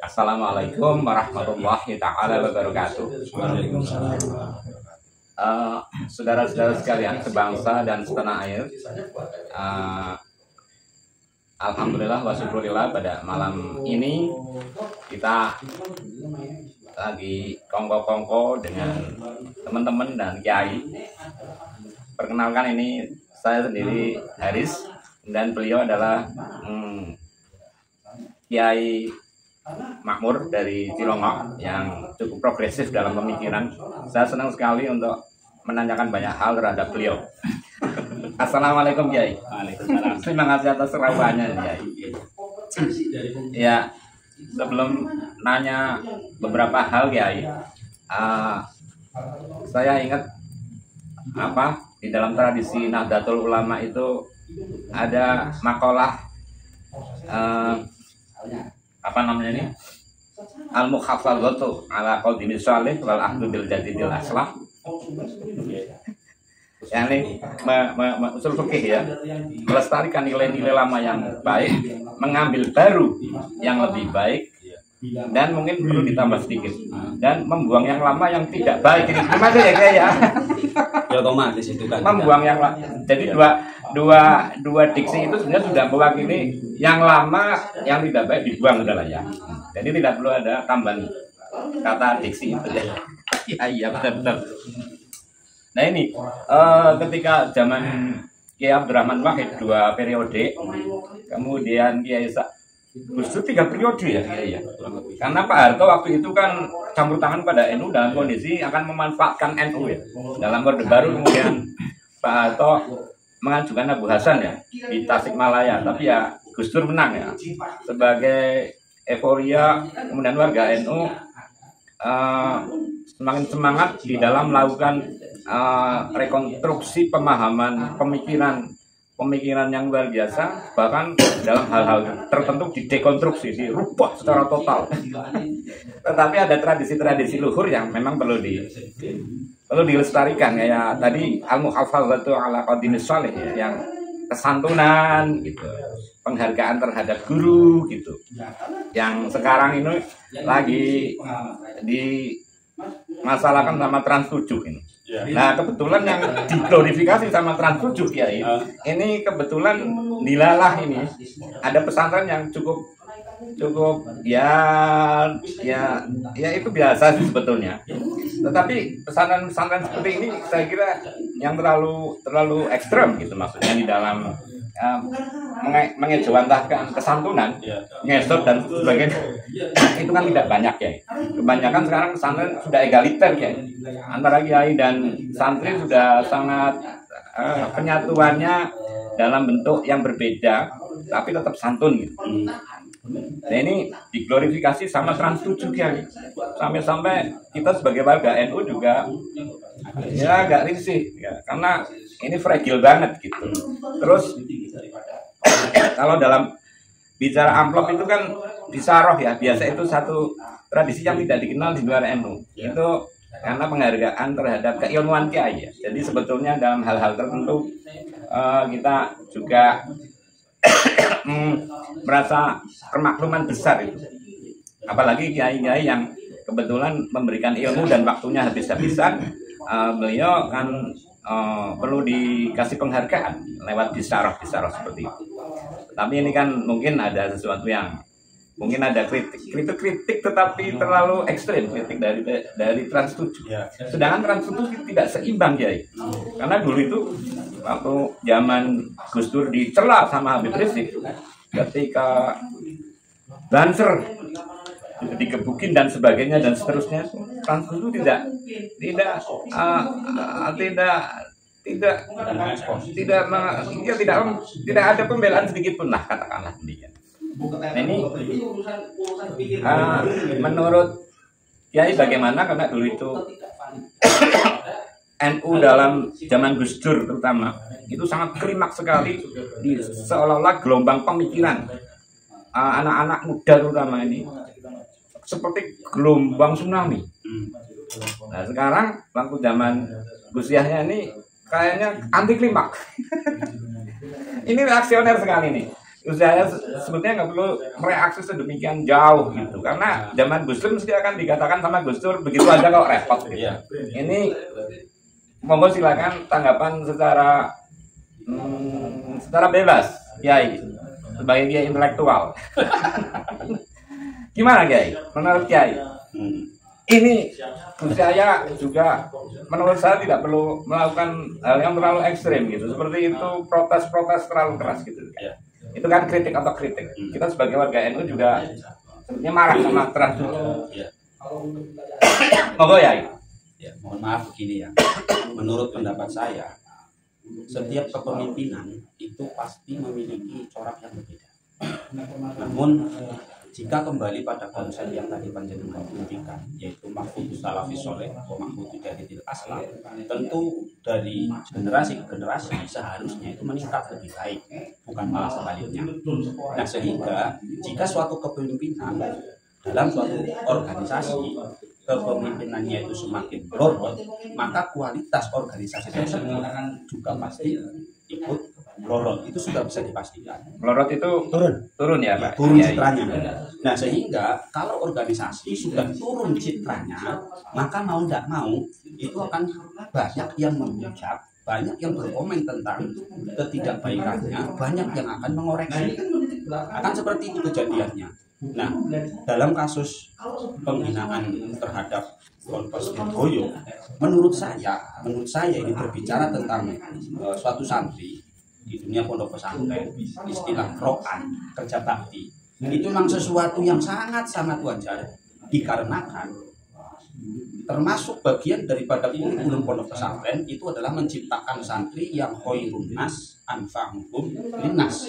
Assalamualaikum warahmatullahi taala wabarakatuh. Saudara-saudara sekalian sebangsa dan setanah air, alhamdulillah wa syukurillah, pada malam ini kita lagi kongko-kongko dengan teman-teman dan kiai. Perkenalkan, ini saya sendiri Haris, dan beliau adalah Kiai Makmur dari Cilongok yang cukup progresif dalam pemikiran. Saya senang sekali untuk menanyakan banyak hal terhadap beliau. Assalamualaikum Kiai. Waalaikumsalam. Terima kasih atas serawannya Kiai. Ya, sebelum nanya beberapa hal Kiai, saya ingat di dalam tradisi Nahdlatul Ulama itu ada makalah Al-Muhafadzatu ala Qadimis Shalih wal Ahdu bil Jadidil Aslah. Ini usul fikih ya, melestarikan nilai-nilai lama yang baik, mengambil baru yang lebih baik, dan mungkin perlu ditambah sedikit, dan membuang yang lama yang tidak baik. Ini gimana ya Kiai ya? Ya otomatis itu kan. Membuang yang lama. Jadi dua diksi itu sebenarnya sudah mewakili yang lama yang tidak baik dibuang adalah ya. Jadi tidak perlu ada tambahan kata diksi itu ya. Iya benar. Nah ini ketika zaman Kiai Abdurrahman Wahid 2 periode, kemudian Kiai Gus Dur 3 periode ya Kiai ya. Karena Pak Harto waktu itu kan campur tangan pada NU dalam kondisi akan memanfaatkan NU ya. Dalam Orde Baru kemudian Pak Harto mengajukan Abu Hasan ya di Tasikmalaya, tapi ya Gus Dur menang ya. Sebagai euforia kemudian warga NU semakin semangat di dalam melakukan rekonstruksi pemahaman pemikiran yang luar biasa, bahkan dalam hal-hal tertentu didekonstruksi, dirubah secara total. Tetapi ada tradisi-tradisi luhur yang memang perlu dilestarikan, kayak tadi Al-Muhafadzatu ala Qadimis Shalih ya, yang kesantunan gitu, penghargaan terhadap guru gitu, yang sekarang ini lagi dimasalahkan sama Trans 7 ini. Nah kebetulan yang diglorifikasi sama Trans 7 Kiai ini kebetulan dilalah ini ada pesantren yang cukup ya itu biasa sih sebetulnya. Tetapi pesantren seperti ini saya kira yang terlalu ekstrem gitu, maksudnya di dalam mengejawantahkan kesantunan, ngesot dan sebagainya. Itu kan tidak banyak ya. Kebanyakan sekarang pesantren sudah egaliter ya. Antara kiai dan santri sudah sangat penyatuannya dalam bentuk yang berbeda, tapi tetap santun gitu. Nah ini diglorifikasi sama Trans 7 Kiai. Sampai-sampai kita sebagai warga NU juga ya agak risih ya, karena ini fragile banget gitu. Terus kalau dalam bicara amplop itu kan disaroh ya, biasa itu satu tradisi yang tidak dikenal di luar NU. Itu karena penghargaan terhadap keilmuan Kiai ya. Jadi sebetulnya dalam hal-hal tertentu kita juga merasa permakluman besar itu. Apalagi kiai-kiai yang kebetulan memberikan ilmu dan waktunya habis-habisan, beliau kan perlu dikasih penghargaan lewat bisyarah seperti itu. Tapi ini kan mungkin ada sesuatu yang mungkin ada kritik tetapi terlalu ekstrim, kritik dari Trans 7. Sedangkan Trans 7 tidak seimbang Kiai. Karena dulu itu waktu zaman Gus Dur dicela sama Habib Rizik, ketika Banser digebukin dan sebagainya dan seterusnya, Trans 7 tidak ada pembelaan sedikit pun lah, katakanlah demikian. Nah ini menurut Kiai bagaimana, karena dulu itu NU dalam zaman Gus Dur terutama itu sangat klimaks sekali, seolah-olah gelombang pemikiran anak-anak muda terutama ini seperti gelombang tsunami. Nah sekarang waktu zaman Gus Yahya ini kayaknya anti klimaks. Ini reaksioner sekali nih. Saya sebetulnya nggak perlu mereaksi sedemikian jauh gitu, karena zaman Gus Dur mesti akan dikatakan sama Gus Dur begitu aja kok repot gitu. Ini monggo silakan tanggapan secara bebas, Kiai, sebagai Kiai intelektual. Gimana Kiai? Menurut Kiai, ini saya juga menurut saya tidak perlu melakukan hal yang terlalu ekstrim gitu, seperti itu protes-protes terlalu keras gitu. Itu kan kritik atau kritik. Kita sebagai warga NU juga sebetulnya marah sama keras itu. Monggo ya. Ya, mohon maaf begini ya. Menurut pendapat saya, setiap kepemimpinan itu pasti memiliki corak yang berbeda. Namun jika kembali pada konsep yang tadi panjenengan buktikan, yaitu mahfudus salafis soleh atau mahfudus dari aslam, tentu dari generasi ke generasi seharusnya itu meningkat lebih baik, bukan malah sebaliknya. Nah, sehingga jika suatu kepemimpinan dalam suatu organisasi kepemimpinannya itu semakin melorot, maka kualitas organisasi tersebut juga pasti ikut melorot. Itu sudah bisa dipastikan. Melorot itu turun ya Pak? Turun citranya. Nah, sehingga kalau organisasi sudah turun citranya, maka mau tidak mau itu akan banyak yang menghujat, banyak yang berkomen tentang ketidakbaikannya, banyak yang akan mengoreksi. Akan seperti itu kejadiannya. Nah, dalam kasus penghinaan terhadap Ponpes Lirboyo, menurut saya ini berbicara tentang suatu santri di dunia pondok pesantren, istilah rokan, kerja bakti, itu memang sesuatu yang sangat-sangat wajar, dikarenakan termasuk bagian daripada kurikulum pondok pesantren itu adalah menciptakan santri yang khairun nas anfa'uhum linnas.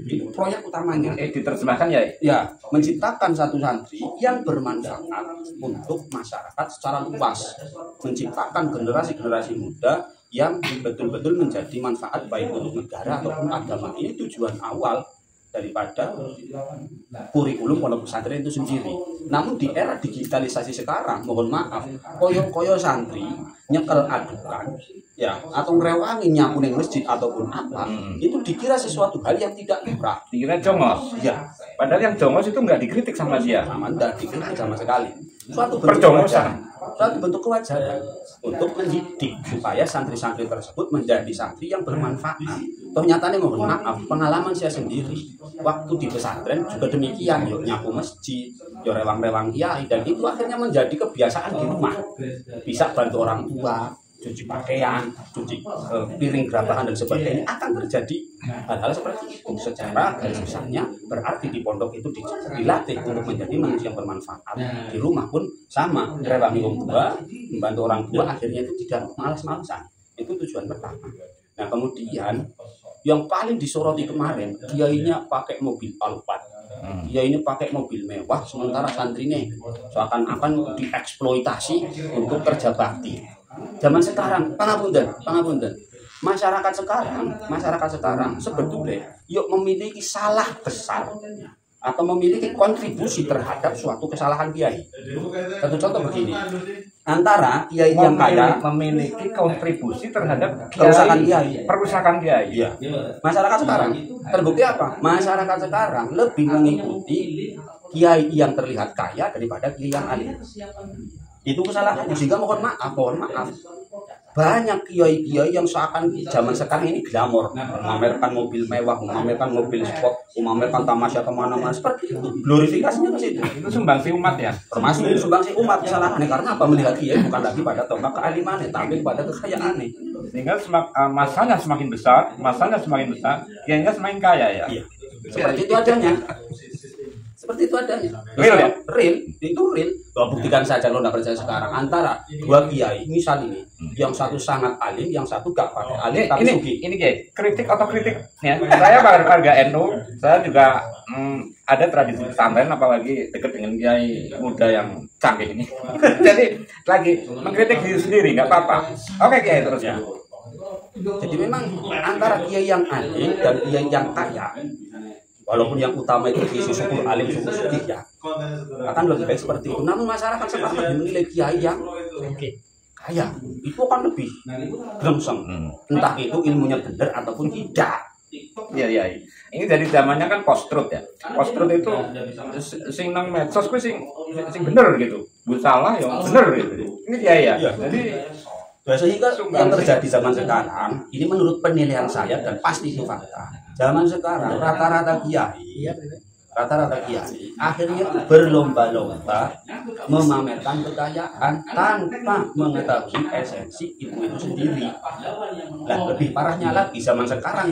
Itu proyek utamanya. Diterjemahkan ya? Ya, menciptakan satu santri yang bermanfaat untuk masyarakat secara luas, menciptakan generasi-generasi muda yang betul-betul menjadi manfaat baik untuk negara ataupun agama. Ini tujuan awal daripada kurikulum pondok pesantren itu sendiri. Namun di era digitalisasi sekarang, mohon maaf, koyo santri nyekel adukan ya atau ngerewangi nyapu ning masjid ataupun apa, itu dikira sesuatu hal yang tidak lumrah, dikira jongos. Ya, padahal yang jongos itu nggak dikritik sama dia. Tidak dikritik sama sekali. Suatu bentuk kewajaran untuk mendidik supaya santri-santri tersebut menjadi santri yang bermanfaat. Ternyata mohon maaf, pengalaman saya sendiri waktu di pesantren juga demikian, yuk nyapu masjid, yuk rewang-rewang kiai, dan itu akhirnya menjadi kebiasaan di rumah. Bisa bantu orang tua, cuci pakaian, cuci piring gerabahan dan sebagainya, akan terjadi hal-hal seperti itu. Secara garis besarnya berarti di pondok itu dilatih untuk menjadi manusia yang bermanfaat. Di rumah pun sama, rewangi orang tua, membantu orang tua, akhirnya itu tidak malas-malasan. Itu tujuan pertama. Nah, kemudian yang paling disoroti kemarin, kiainya pakai mobil Alphard. Dia ini pakai mobil mewah, sementara santrinya seakan-akan dieksploitasi untuk kerja bakti. Zaman sekarang, pangapunten, masyarakat sekarang sebetulnya yuk memiliki salah besar atau memiliki kontribusi terhadap suatu kesalahan kiai. Satu contoh begini, antara kiai yang kaya memiliki kontribusi terhadap perusakan kiai. Iya. Masyarakat sekarang terbukti apa? Masyarakat sekarang lebih mengikuti kiai yang terlihat kaya daripada kiai yang alim. Itu kesalahannya, sehingga mohon maaf, banyak kiai-kiai yang seakan zaman sekarang ini glamor, memamerkan mobil mewah, memamerkan mobil sport, memamerkan tamasya kemana-mana, seperti itu. Glorifikasinya ke situ. Itu sumbangsi umat ya? Termasuk sumbangsi umat, kesalahannya karena apa? Melihat kiai bukan lagi pada tonggak kealimannya, tapi pada kekayaannya. Sehingga masanya semakin besar, kiainya semakin kaya ya? Iya. Seperti itu adanya. Real ya? Itu real. Buktikan saja lo nggak percaya sekarang. Antara dua kiai, misal ini, yang satu sangat alim, yang satu gak pakai alim tapi sugi. Ini kritik ya. Saya warga NU, saya juga ada tradisi pesantren, apalagi dekat dengan kiai muda yang canggih ini. Jadi lagi mengkritik diri sendiri, nggak apa-apa. Oke kiai, terus ya. Jadi memang antara kiai yang alim dan kiai yang kaya, walaupun yang utama itu isi syukur alim syukur sedih ya, akan lebih baik seperti itu. Namun masyarakat sekarang lebih menilai kiai yang kaya itu akan lebih gemseng, entah itu ilmunya benar ataupun tidak. Iya iya. Ini dari zamannya kan post truth ya. Post truth itu sing nang medsos kuwi sing bener gitu. Bu salah ya bener gitu. Ini ya. Jadi sehingga yang terjadi zaman sekarang ini menurut penilaian saya dan pasti itu fakta. Zaman sekarang rata-rata kiai akhirnya berlomba-lomba memamerkan kekayaan tanpa mengetahui esensi ilmu itu sendiri. Nah, lebih parahnya lagi zaman sekarang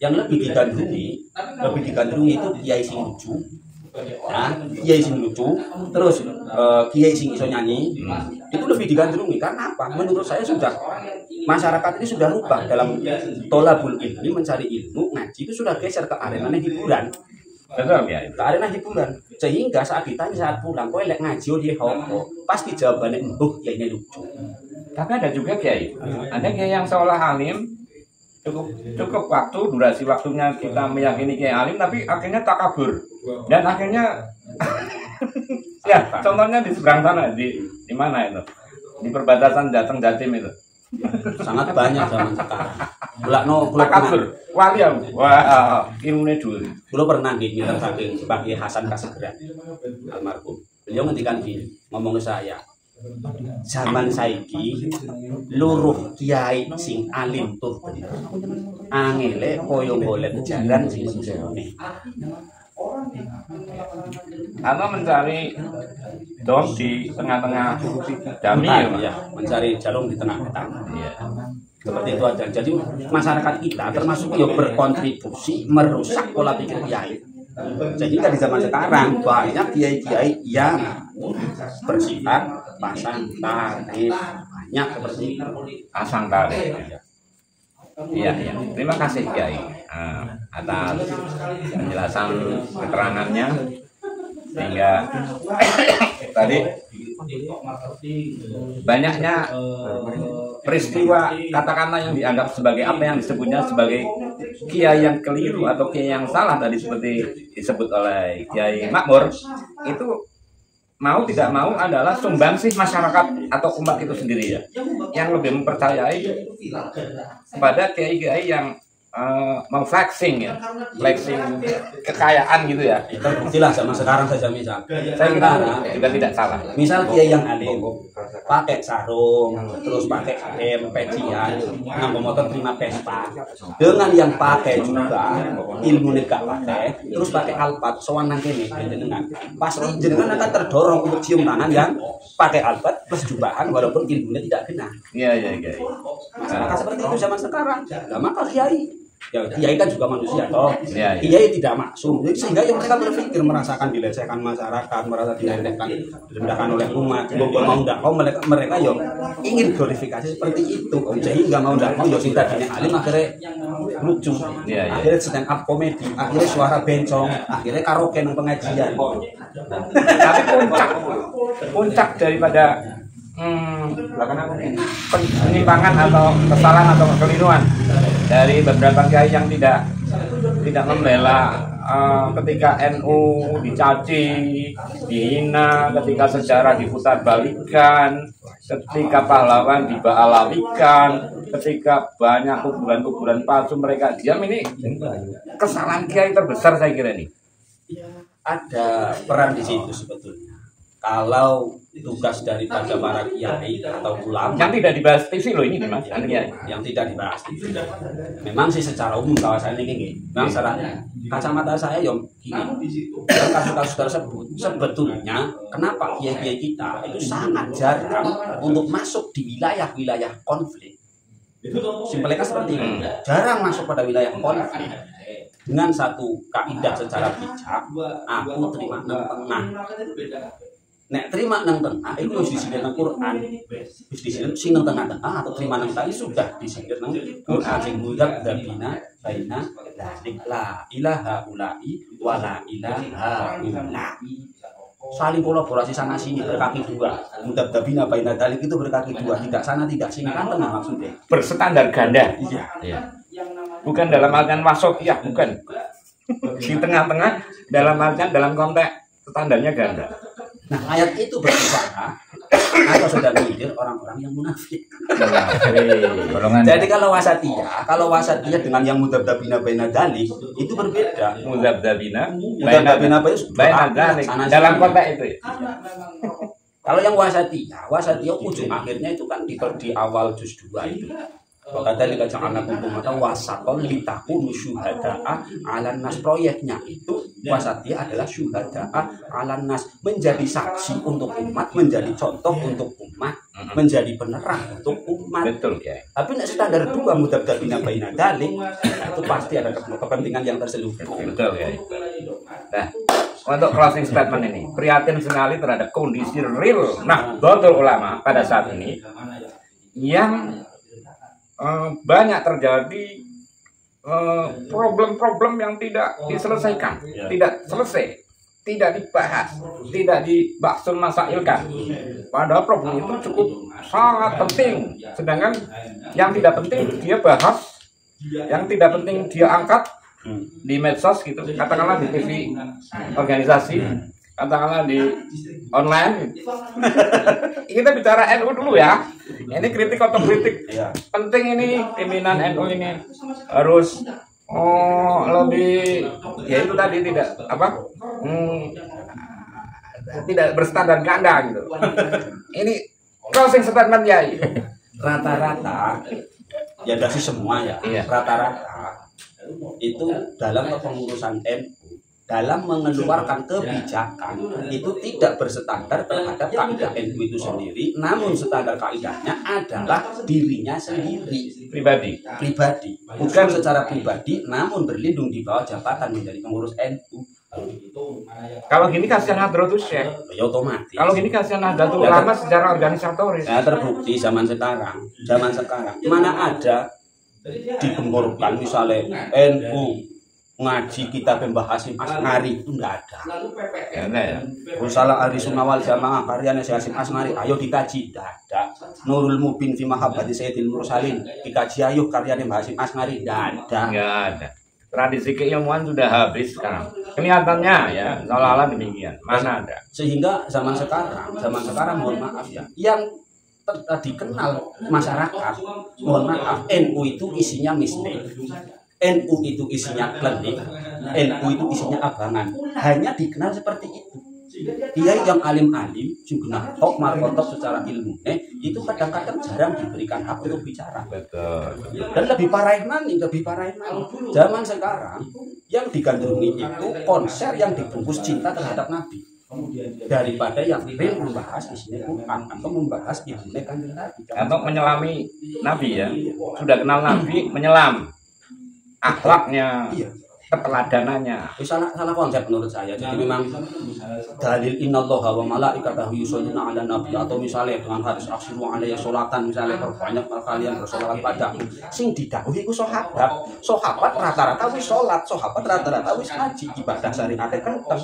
yang lebih digandrungi itu kiai sing lucu. Nah, kiai sing lucu, terus kiai sing iso nyanyi, itu lebih digandrungi. Karena apa? Menurut saya sudah masyarakat ini sudah rubah dalam tolabul ilmi, mencari ilmu, ngaji itu sudah geser ke arena hiburan. betul ya. Ke arena hiburan. Sehingga saat ditanya saat pulang, kowe lek ngaji di hopo, pasti jawabannya ya ini lucu. Tapi ada juga kiai. Ada kiai yang seolah alim, cukup waktu, durasi waktunya kita meyakini kiai alim, tapi akhirnya takabur. Dan akhirnya ya, contohnya di seberang sana, di mana itu? Di perbatasan Jateng Jatim itu. Sangat banyak zaman sekarang. Takabur. Wali ya. Wah, ilmunya dulu. Dulu pernah nginter saking Pak Kiai Hasan Kasegran almarhum. Beliau ngendikan gini, ngomong ke saya. Zaman saiki luruh kiai sing alim tur bener. Angele koyo golek jaran sing sesone. Atau mencari dom di tengah-tengah jami ya, mencari jarum di tengah-tengah. Iya. Seperti itu aja. Jadi masyarakat kita termasuk yang berkontribusi merusak pola pikir kiai. Sehingga di zaman sekarang banyak kiai-kiai yang bersifat pasang tarif, banyak seperti itu. Pasang tarif. Iya. Terima kasih Kiai atas penjelasan keterangannya, sehingga tadi banyaknya peristiwa katakanlah yang dianggap sebagai apa yang disebutnya sebagai kiai yang keliru atau kiai yang salah tadi seperti disebut oleh Kiai Makmur, itu mau tidak mau adalah sumbangsih masyarakat atau umat itu sendiri ya, yang lebih mempercayai pada kiai-kiai yang mau flexing kekayaan gitu ya. Terbuktilah zaman sekarang saja misal. Saya kira juga tidak salah. Misal kiai yang alim pakai sarung, terus pakai pecian, nganggo motor terima Vespa. Dengan yang pakai juga ilmu gak pakai, terus pakai alpat, sowan nang kene jenengan. Pasti jenengan akan terdorong untuk cium tangan yang pakai alpat plus jubahan walaupun ilmunya tidak kena. Iya. Masyarakat seperti itu zaman sekarang. Lah maka kiai ya, kiai kan juga manusia toh. Ya. Kiai tidak maksum. Jadi sehingga yang mereka berpikir merasakan dilecehkan masyarakat, merasa direndahkan oleh umat. Mau ndak mau mereka yo ingin glorifikasi seperti itu. Sehingga mau ndak mau yo sing tadinya alim akhirnya lucu. Ya. Akhirnya stand up komedi, akhirnya suara bencong, akhirnya karaoke nang pengajian. Tapi puncak daripada penyimpangan atau kesalahan atau kekeliruan dari beberapa kiai yang tidak membela ketika NU dicaci, dihina, ketika sejarah diputarbalikkan, ketika pahlawan dibaalamikan, ketika banyak kuburan-kuburan palsu mereka diam. Ini kesalahan kiai terbesar saya kira ini. Ada peran di situ sebetulnya. Kalau tugas daripada para kiai atau ulama yang tidak dibahas TV loh ini Mas, yang tidak dibahas TV. Memang sih secara umum kawasan ini memang secara kacamata saya yang gini. Kasus-kasus tersebut sebetulnya kenapa kiai-kiai kita itu sangat jarang untuk masuk di wilayah-wilayah konflik. Simpelnya seperti ini, jarang masuk pada wilayah konflik. Dengan satu kaidah secara bijak, aku terima tengah. Nek terima nang tengah itu harus disindir nang Quran. Wis disindir sing nang tengah-tengah atau terima nang tengah sudah disindir nang Quran sing mudzab dabina baina la ilaha ulai wa la ilaha illai. Saling kolaborasi sana sini berkaki dua. Mudzab dabina baina dalik itu berkaki dua, tidak sana tidak sini kan tengah maksudnya. Berstandar ganda. Iya. Bukan dalam artian wasofiyah, bukan. Di tengah-tengah dalam artian dalam konteks standarnya ganda. Nah, ayat itu berbicara atau sudah menyindir orang-orang yang munafik. Golongan. Jadi kalau wasatiyah dengan yang mudzabdzabina baina dzalik itu berbeda. Mudzabdzabina Mudzabdzabina baina dzalik dalam konteks itu. Kalau yang wasatiyah ujung akhirnya itu kan di awal juz 2 itu. Wakadzalika ja'alnakum ummatan wasatan litakunu syuhada'a 'alan nas. Proyeknya itu wasatiyah adalah syuhada'a 'alan nas, menjadi saksi untuk umat, menjadi contoh untuk umat, menjadi penerang untuk umat. Betul ya. Tapi nek standar 2 mudzabdzabina baina dzalik itu pasti ada kepentingan yang terselubung. Betul ya. Nah, untuk closing statement ini, prihatin sekali terhadap kondisi real Nahdlatul Ulama pada saat ini yang banyak terjadi problem-problem yang tidak diselesaikan, tidak selesai, tidak dibahas, tidak dibahsun masailkan. Padahal problem itu cukup sangat penting, sedangkan yang tidak penting dia bahas, yang tidak penting dia angkat di medsos gitu, katakanlah di TV organisasi, katakanlah di online. Kita bicara NU dulu ya. Ini kritik atau kritik penting ini, pimpinan NU ini harus lebih, ya itu tadi tidak berstandar ganda gitu. Ini closing statement ya. Rata-rata ya dari semua ya. Rata-rata itu dalam kepengurusan NU, dalam mengeluarkan kebijakan itu tidak bersestandar terhadap kaidah NU itu sendiri, namun standar kaidahnya adalah dirinya sendiri, pribadi, bukan secara pribadi, namun berlindung di bawah jabatan menjadi pengurus NU. Kalau gini kasihan Nahdlatul Syekh. Ya otomatis. Kalau gini kasihan Nahdlatul Ulama secara organisatoris. Ya terbukti zaman sekarang mana ada digemborkan misalnya NU ngaji kita pembahasin Asngari itu enggak ada. Ya. Usalah ahli sunnah wal jamaah karyanya Syekh Hasyim Asngari ayo dikaji, enggak ada. Nurul Mubin fi mahabbati Sayyidil Mursalin dikaji ayo karyanya Hasyim Asngari, enggak ada. Enggak ada. Tradisi keilmuan sudah habis sekarang. Kelihatannya ya seolah-olah demikian. Mana ada. Sehingga zaman sekarang mohon maaf ya, yang dikenal masyarakat, mohon maaf, NU itu isinya mistik. NU itu isinya klinik, NU itu isinya abangan, hanya dikenal seperti itu. Dia yang alim-alim, juga tok markotok secara ilmu, itu kadang-kadang jarang diberikan hak untuk bicara. Betul. Dan lebih parah mana? Zaman sekarang yang digandrungi itu konser yang dibungkus cinta terhadap Nabi, daripada yang real membahas isinya Quran atau membahas ibune Kanjeng Nabi atau menyelami Nabi ya. Sudah kenal Nabi, menyelam akhlaknya, keteladanannya. Salah konsep menurut saya. Jadi memang dalil innallaha wa malaikatahu yusholluna 'alan nabi, atau misalnya dengan hadis aksiru alaihi sholatan, misalnya perbanyak kalian bersolawat padaku. Sing didhawuhi ku sahabat. Sahabat rata-rata wis salat, sahabat rata-rata wis ngaji, ibadah syariat kenteng.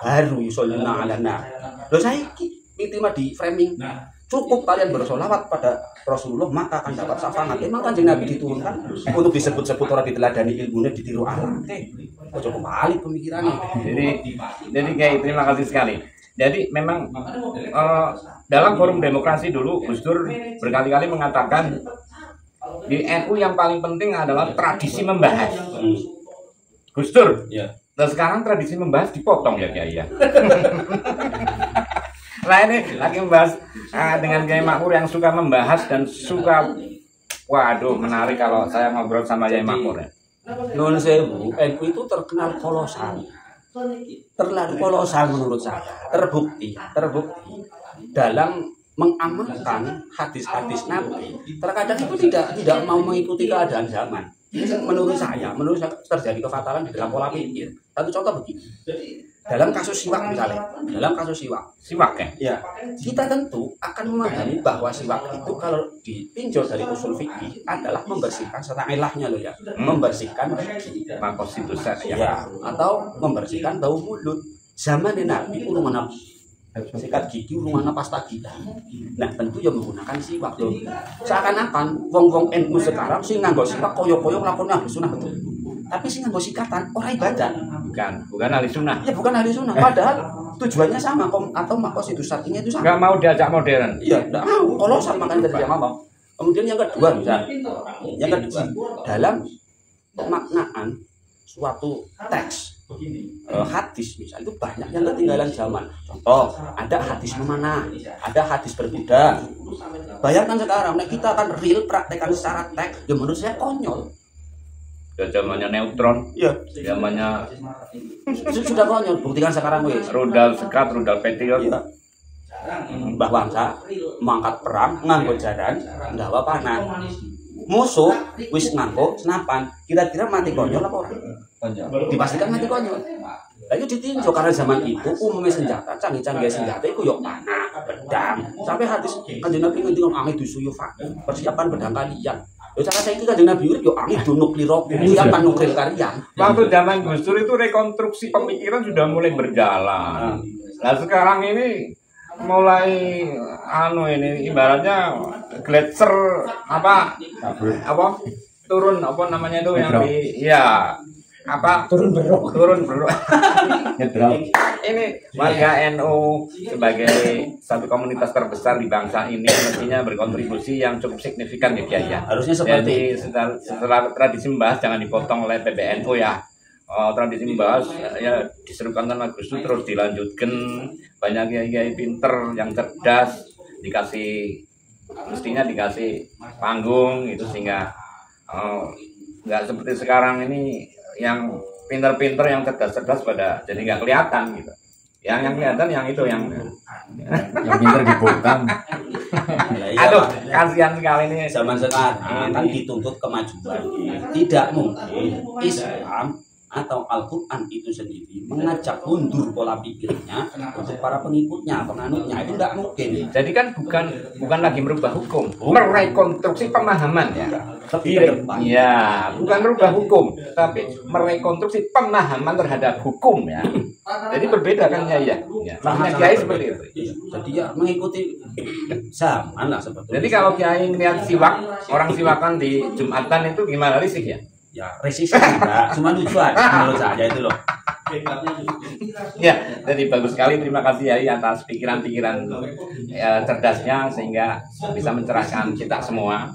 Baru yusholluna 'alan nabi. Lho saiki intinya di framing. Cukup kalian bersolawat pada Rasulullah maka akan dapat syafaat. Emang Kanjeng Nabi diturunkan untuk disebut-sebut orang diteladani ilmunya, ditiru akhlak. Kok kembali pemikirannya. Jadi kayak terima kasih sekali. Jadi memang dalam forum demokrasi dulu Gus Dur berkali-kali mengatakan di NU yang paling penting adalah tradisi membahas. Gus Dur. Dan sekarang tradisi membahas dipotong ya Kiai ya. Nah ini lagi membahas dengan Kiai Makmur yang suka membahas dan suka, waduh menarik kalau saya ngobrol sama Kiai Makmur ya. Nuhun sewu, NU itu terkenal kolosal, terlalu kolosal menurut saya. Terbukti dalam mengamalkan hadis-hadis Nabi. Terkadang itu tidak mau mengikuti keadaan zaman. Menurut saya terjadi kefatalan di dalam pola pikir. Satu contoh begini. Dalam kasus siwak misalnya, siwak ya, kita tentu akan memahami bahwa siwak itu kalau ditinjau dari usul fikih adalah membersihkan serta ilahnya loh ya, membersihkan gigi, ya, atau membersihkan bau mulut. Zaman Nabi urungan sikat gigi, urungan pasta gigi. Nah tentu ya menggunakan siwak loh. Seakan-akan wong NU sekarang sih nganggo siwak koyo-koyo ngelakuin ahli sunnah betul. Tapi sih nganggo sikatan orang ibadah. Bukan ahli sunnah. Ya bukan ahli sunnah. Padahal tujuannya sama atau konstitusinya itu sama. Nggak mau diajak modern. Iya, nggak mau. Kolosan makanya dari ngomong. Kemudian yang kedua dalam pemaknaan suatu teks hadis misalnya itu banyak yang ketinggalan zaman. Contoh, ada hadis memanah, ada hadis berbeda. Bayangkan sekarang, kita akan real praktekkan secara teks, ya menurut saya konyol. Ya zamannya neutron, ya zamannya sudah konyol. Buktikan sekarang wes. Rudal sekat, rudal petil. Ya. Mbah Wangsa mangkat perang nganggo jaran, nggawa panah. Musuh wis nganggo senapan, kira-kira mati konyol apa ora? Konyol. Dipastikan mati konyol. Lah itu ditinjau karena zaman itu umumnya senjata, canggih-canggih senjata itu yo panah, pedang. Sampai hadis Kanjeng Nabi ngendikan angin dusuyufa, persiapan pedang kalian. Yo cara saiki Kanjeng Nabi urip yo angin nuklir, persiapan nuklir kalian. Waktu zaman Gus Dur itu rekonstruksi pemikiran sudah mulai berjalan. Nah sekarang ini mulai ini ibaratnya gletser apa turun apa namanya itu yang di turun berok ini warga NU sebagai satu komunitas terbesar di bangsa ini mestinya berkontribusi yang cukup signifikan ya Kiai ya. Harusnya seperti setelah tradisi membahas jangan dipotong oleh PBNU ya. Tradisi membahas ya diserukan tanah Gus Dur terus dilanjutkan, banyak kiai pinter yang cerdas mestinya dikasih panggung itu sehingga nggak seperti sekarang ini yang pinter-pinter yang cerdas pada jadi nggak kelihatan gitu. Yang kelihatan yang itu yang pinter dibungkam. Aduh, kasihan sekali ini zaman sekarang kan dituntut kemajuan. Tidak mungkin Islam atau Al-Quran itu sendiri mengajak mundur pola pikirnya untuk para pengikutnya, penganutnya, itu tidak mungkin. Jadi kan bukan lagi merubah hukum, merekonstruksi pemahaman ya. Iya, bukan merubah hukum, tapi merekonstruksi pemahaman terhadap hukum ya. Jadi berbeda kan ya. Makanya Kiai seperti itu. Jadi ya mengikuti zaman lah sebetulnya. Jadi kalau Kiai melihat orang siwakan di Jumatan itu gimana sih ya? Ya resisten enggak, cuma tujuan menurut saya itu loh. Ya, jadi bagus sekali, terima kasih Yai atas pikiran-pikiran cerdasnya sehingga bisa mencerahkan kita semua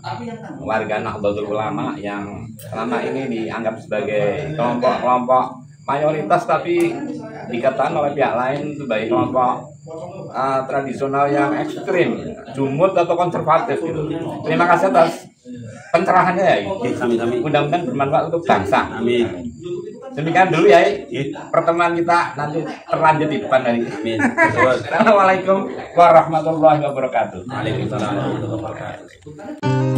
warga Nahdlatul Ulama yang selama ini dianggap sebagai kelompok mayoritas tapi dikatakan oleh pihak lain sebagai kelompok tradisional yang ekstrim, jumud atau konservatif gitu. Terima kasih atas pencerahannya ya. Mudah-mudahan bermanfaat untuk bangsa. Amin. Demikian dulu ya. Pertemuan kita nanti terlanjut di depan hari. Amin. Assalamualaikum warahmatullahi wabarakatuh. Waalaikumsalam warahmatullahi wabarakatuh.